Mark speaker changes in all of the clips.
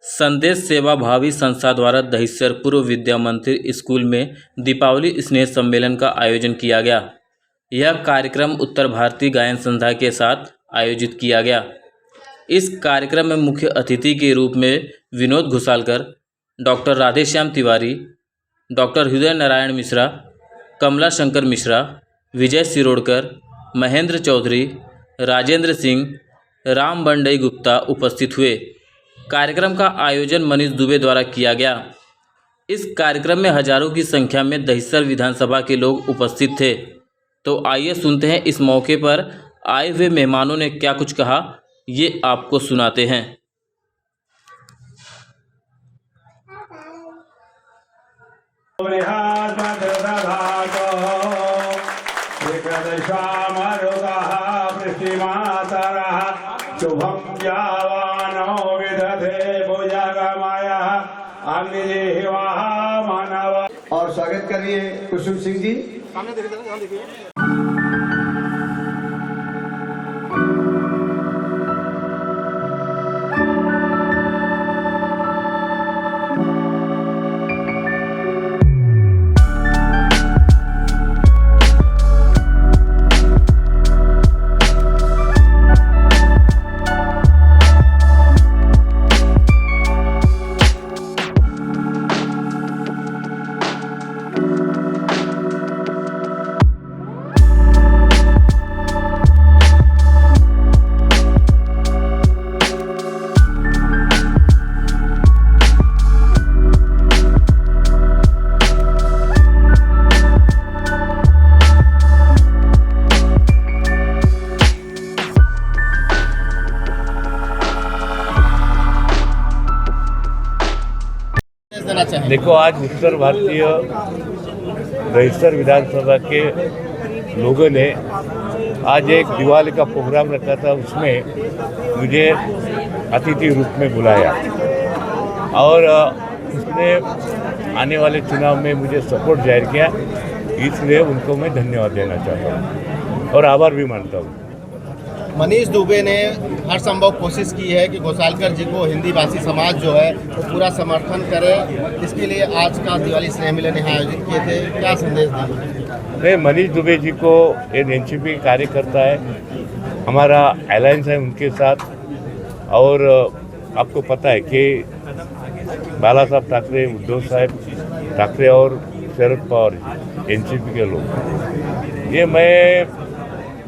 Speaker 1: संदेश सेवा भावी संस्था द्वारा दहिसर पूर्व विद्या मंदिर स्कूल में दीपावली स्नेह सम्मेलन का आयोजन किया गया। यह कार्यक्रम उत्तर भारतीय गायन संध्या के साथ आयोजित किया गया। इस कार्यक्रम में मुख्य अतिथि के रूप में विनोद घुसालकर, डॉक्टर राधेश्याम तिवारी, डॉक्टर हृदय नारायण मिश्रा, कमला शंकर मिश्रा, विजय सिरोडकर, महेंद्र चौधरी, राजेंद्र सिंह, राम बंडई गुप्ता उपस्थित हुए। कार्यक्रम का आयोजन मनीष दुबे द्वारा किया गया। इस कार्यक्रम में हजारों की संख्या में दहिसर विधानसभा के लोग उपस्थित थे। तो आइए सुनते हैं इस मौके पर आए हुए मेहमानों ने क्या कुछ कहा, ये आपको सुनाते हैं।
Speaker 2: शुभम जावानो विदधे भुजगमया मानव। और स्वागत करिए कुसुम सिंह जी।
Speaker 3: देखो, आज उत्तर भारतीय दहिसर विधानसभा के लोगों ने आज एक दिवाली का प्रोग्राम रखा था। उसमें मुझे अतिथि रूप में बुलाया और उसने आने वाले चुनाव में मुझे सपोर्ट जाहिर किया। इसलिए उनको मैं धन्यवाद देना चाहता हूँ और आभार भी मानता हूँ।
Speaker 4: मनीष दुबे ने हर संभव कोशिश की है कि घोसालकर जी को हिंदी भाषी समाज जो है वो पूरा समर्थन करे। इसके लिए आज का दिवाली स्नेह मिलन यहाँ आयोजित किए थे, क्या संदेश देंगे?
Speaker 3: मनीष दुबे जी को एक एनसीपी कार्यकर्ता है, हमारा अलायंस है उनके साथ। और आपको पता है कि बाला साहब ठाकरे, उद्धव साहब ठाकरे और शरद पवार जी एनसीपी के लोग, ये मैं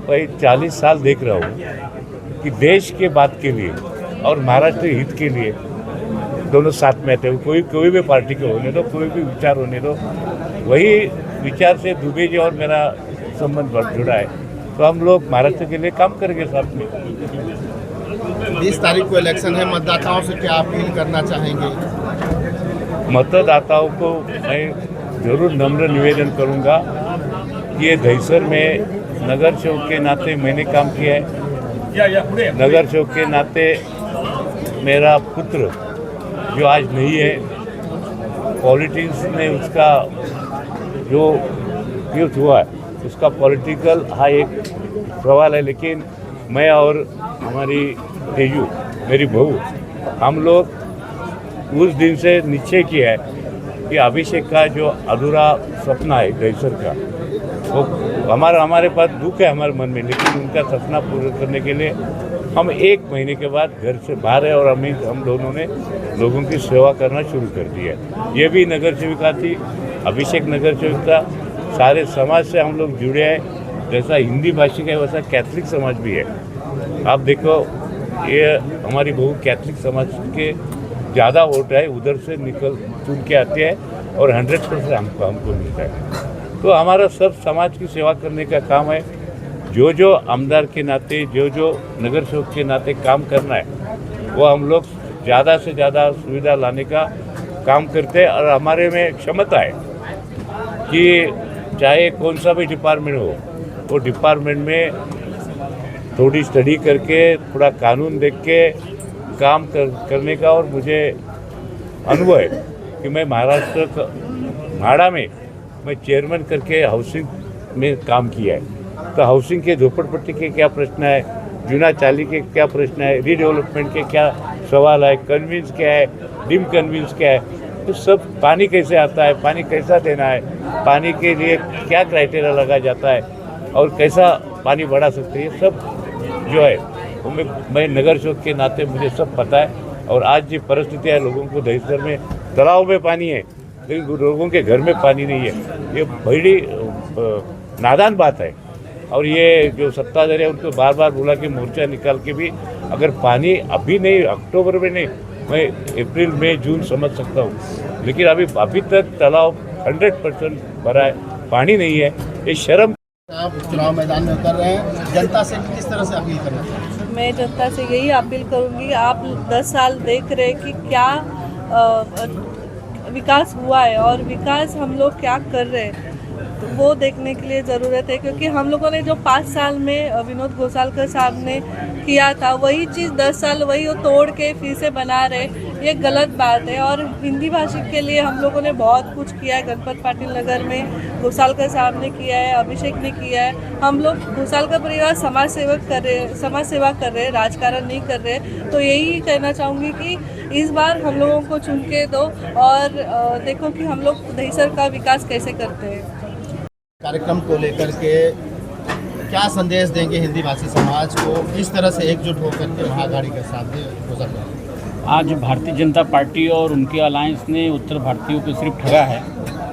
Speaker 3: भाई 40 साल देख रहा हूँ कि देश के बात के लिए और महाराष्ट्र हित के लिए दोनों साथ में थे। कोई भी पार्टी के होने दो, कोई भी विचार होने दो, वही विचार से दुबे जी और मेरा संबंध जुड़ा है। तो हम लोग महाराष्ट्र के लिए काम करेंगे साथ में।
Speaker 4: 20 तारीख को इलेक्शन है, मतदाताओं से क्या अपील करना चाहेंगे?
Speaker 3: मतदाताओं को मैं जरूर नम्र निवेदन करूँगा कि ये दहिसर में नगर सेवक के नाते मैंने काम किया है। नगर सेवक के नाते मेरा पुत्र जो आज नहीं है, पॉलिटिक्स में उसका जो यूथ हुआ है उसका पॉलिटिकल एक सवाल है। लेकिन मैं और हमारी तेजू, मेरी बहू, हम लोग उस दिन से निश्चय किया है कि अभिषेक का जो अधूरा सपना है दहिसर का, वो हमारे पास दुख है हमारे मन में, लेकिन उनका सपना पूरा करने के लिए हम 1 महीने के बाद घर से बाहर है और हम दोनों ने लोगों की सेवा करना शुरू कर दिया। ये भी नगर सेविका थी, अभिषेक नगर सेवक था। सारे समाज से हम लोग जुड़े हैं, जैसा हिंदी भाषी का है वैसा कैथलिक समाज भी है। आप देखो, ये हमारी बहू कैथलिक समाज के ज़्यादा वोट है, उधर से निकल चुन के आते हैं और 100% हमको मिलता है। तो हमारा सब समाज की सेवा करने का काम है। जो आमदार के नाते, जो नगर सेवक के नाते काम करना है, वो हम लोग ज़्यादा से ज़्यादा सुविधा लाने का काम करते हैं। और हमारे में क्षमता है कि चाहे कौन सा भी डिपार्टमेंट हो, वो डिपार्टमेंट में थोड़ी स्टडी करके, थोड़ा कानून देख के काम करने का। और मुझे अनुभव है कि मैं महाराष्ट्र म्हाड़ा में मैं चेयरमैन करके हाउसिंग में काम किया है। तो हाउसिंग के झोपड़पट्टी के क्या प्रश्न है, जूना चाली के क्या प्रश्न है, रीडेवलपमेंट के क्या सवाल है, कन्विंस क्या है, डिम कन्विंस क्या है, तो सब पानी कैसे आता है, पानी कैसा देना है, पानी के लिए क्या क्राइटेरिया लगा जाता है और कैसा पानी बढ़ा सकते हैं, सब जो है वो मैं नगर सेवक के नाते मुझे सब पता है। और आज जो परिस्थितियाँ लोगों को दहिसर में तालाब में पानी है लेकिन लोगों के घर में पानी नहीं है, ये बड़ी नादान बात है। और ये जो सत्ताधारी है उनको बार बार बोला कि मोर्चा निकाल के भी अगर पानी अभी नहीं, अक्टूबर में नहीं, मैं अप्रैल मई जून समझ सकता हूँ, लेकिन अभी तक तालाब 100% भरा है, पानी नहीं है, ये शर्म।
Speaker 4: आप चुनाव मैदान में उतर रहे हैं, जनता से किस तरह से अपील करना चाहते हैं?
Speaker 5: मैं जनता से यही अपील करूंगी, आप 10 साल देख रहे हैं कि क्या विकास हुआ है और विकास हम लोग क्या कर रहे हैं, तो वो देखने के लिए ज़रूरत है। क्योंकि हम लोगों ने जो 5 साल में विनोद घोसालकर साहब ने किया था वही चीज़ 10 साल वही वो तोड़ के फिर से बना रहे, ये गलत बात है। और हिंदी भाषी के लिए हम लोगों ने बहुत कुछ किया है, गणपत पाटिल नगर में घोसालकर साहब ने किया है, अभिषेक ने किया है। हम लोग घोसालकर परिवार समाज सेवा कर रहे, राजकारण नहीं कर रहे। तो यही कहना चाहूँगी कि इस बार हम लोगों को चुन के दो और देखो कि हम लोग दहिसर का विकास कैसे करते हैं।
Speaker 4: कार्यक्रम को लेकर के क्या संदेश देंगे हिंदी भाषी समाज को, किस तरह से एकजुट होकर के महागाड़ी के साथ हो सकता है?
Speaker 6: आज भारतीय जनता पार्टी और उनके अलायंस ने उत्तर भारतीयों को सिर्फ ठगा है,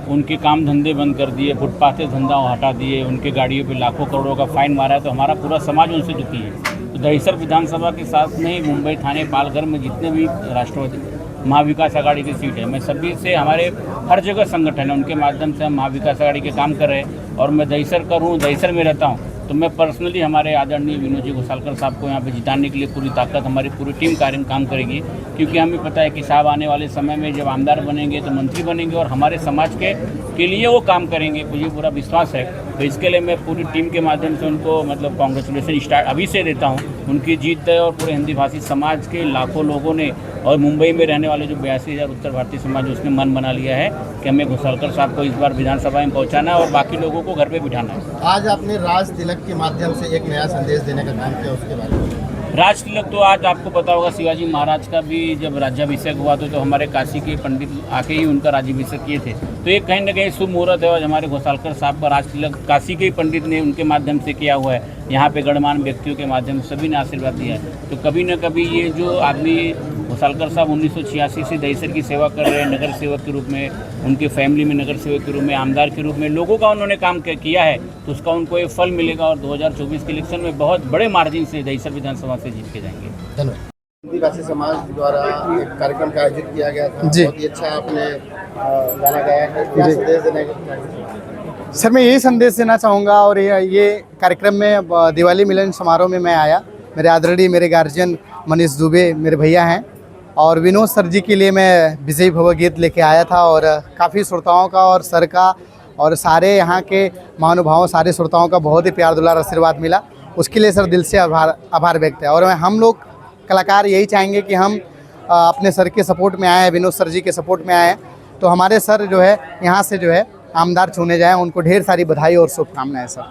Speaker 6: उनके काम धंधे बंद कर दिए, फुटपाथ से धंधा हटा दिए, उनके गाड़ियों पे लाखों करोड़ों का फाइन मारा है। तो हमारा पूरा समाज उनसे दुखी है। तो दहिसर विधानसभा के साथ नहीं, मुंबई, थाने, पालघर में जितने भी राष्ट्रवादी महाविकास आघाड़ी की सीट है, मैं सभी से, हमारे हर जगह संगठन है, उनके माध्यम से हम महाविकास आघाड़ी के काम कर रहे हैं। और मैं दहिसर का हूँ, दहिसर में रहता हूँ, तो मैं पर्सनली हमारे आदरणीय विनोद जी घोसालकर साहब को यहाँ पे जिताने के लिए पूरी ताकत, हमारी पूरी टीम काम करेगी। क्योंकि हमें पता है कि साहब आने वाले समय में जब आमदार बनेंगे तो मंत्री बनेंगे और हमारे समाज के लिए वो काम करेंगे, मुझे पूरा विश्वास है। तो इसके लिए मैं पूरी टीम के माध्यम से उनको मतलब कांग्रेचुलेसन स्टार्ट अभी से देता हूँ। उनकी जीत है और पूरे हिंदी भाषी समाज के लाखों लोगों ने और मुंबई में रहने वाले जो 82,000 उत्तर भारतीय समाज, उसने मन बना लिया है कि हमें घोसालकर साहब को इस बार विधानसभा में पहुंचाना है और बाकी लोगों को घर पे बिठाना है।
Speaker 4: आज आपने राज तिलक के माध्यम से एक नया संदेश देने का काम किया, उसके बारे में?
Speaker 6: राज तिलक तो आज आपको पता होगा, शिवाजी महाराज का भी जब राज्याभिषेक हुआ तो हमारे काशी के पंडित आके ही उनका राज्याभिषेक किए थे। तो ये कहीं ना कहीं शुभ मुहूर्त है और हमारे घोसालकर साहब का राज तिलक काशी के ही पंडित ने उनके माध्यम से किया हुआ है। यहाँ पे गणमान्य व्यक्तियों के माध्यम से सभी ने आशीर्वाद दिया है। तो कभी न कभी ये जो आदमी घोसालकर साहब 1986 से दहिसर की सेवा कर रहे हैं, नगर सेवक के रूप में, उनके फैमिली में नगर सेवक के रूप में, आमदार के रूप में लोगों का उन्होंने काम किया है, तो उसका उनको एक फल मिलेगा और 2024 के इलेक्शन में बहुत बड़े मार्जिन से दहिसर विधानसभा से जीत के जाएंगे।
Speaker 4: धन्यवाद। हिंदी भाषी समाज द्वारा एक कार्यक्रम का आयोजित किया गया था, बहुत ही अच्छा आपने गाना गाया है, क्या संदेश देना है?
Speaker 7: सर, मैं यही संदेश देना चाहूँगा और ये कार्यक्रम में दिवाली मिलन समारोह में मैं आया, मेरे आदरणीय मेरे गार्जियन मनीष दुबे मेरे भैया हैं और विनोद सर जी के लिए मैं विजयी भव गीत लेके आया था और काफ़ी श्रोताओं का और सर का और सारे यहाँ के महानुभावों, सारे श्रोताओं का बहुत ही प्यार दुलार आशीर्वाद मिला। उसके लिए सर दिल से आभार व्यक्त है। और हम लोग कलाकार यही चाहेंगे कि हम अपने सर के सपोर्ट में आए हैं, विनोद सर जी के सपोर्ट में आए हैं, तो हमारे सर जो है यहाँ से जो है आमदार चुने जाएँ। उनको ढेर सारी बधाई और शुभकामनाएं सर।